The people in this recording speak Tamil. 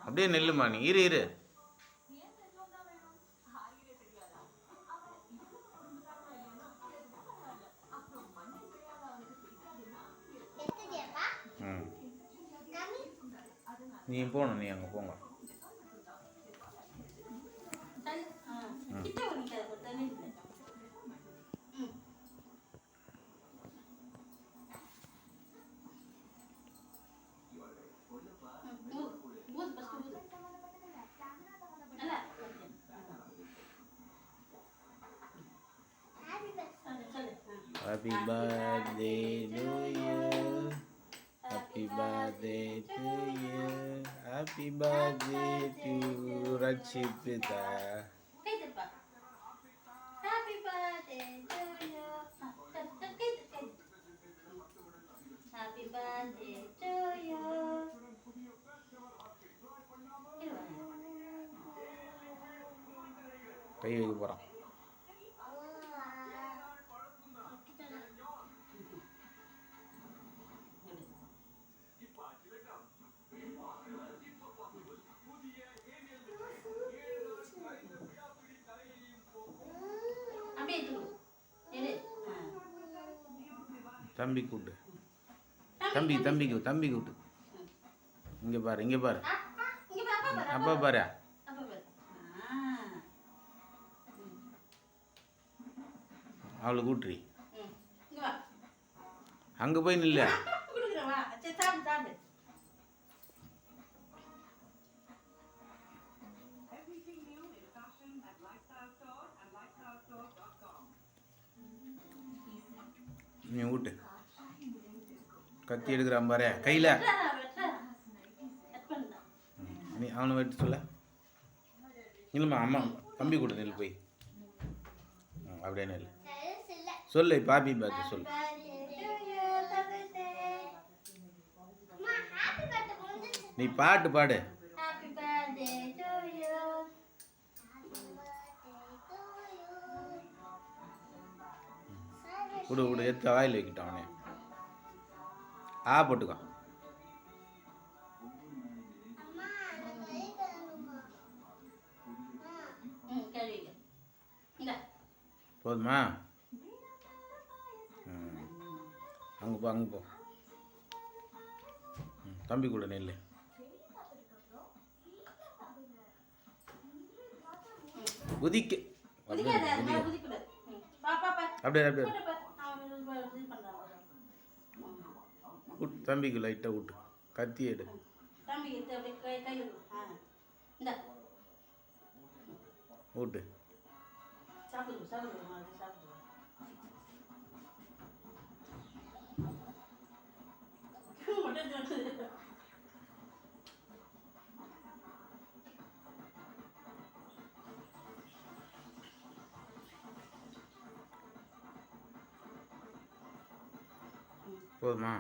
அப்படியே நெல்லுமா நீ. இரு இரு. ம், நீ போகணும், நீ அங்கே போங்க. Happy birthday to you. Happy birthday to you. Happy birthday to Rachipita. Happy birthday to you. Happy birthday to you. கை வைக்க போகிறான். தம்பி கூட்டு. தம்பி கூட்டு. இங்கே பாரு, இங்கே பாரு. அப்பா பாரு. அவளை கூட்டுறி. அங்கே போய் நில்ல. நீ ஊட்டு. கத்தி எடுக்கிறான் பாரு கையில். நீ அவனை வெட்டு சொல்ல. இல்லைம்மா, அம்மா தம்பி கூட நெல் போய். அப்படியே நெல் சொல்லு. பாப்பி பார்த்து சொல்லு. நீ பாட்டு பாடு. விடு விடு, எடுத்து வாயில் வைக்கிட்டான் அவனே. போட்டுக்கோ. போதுமா? அங்கே போ, அங்கே போ. தம்பி கூட நெல். குதிக்க அப்படியே அப்படியே. தம்பிக்கு லைட்டாக விட்டு. கத்தி எடு. விட்டு. போதுமா?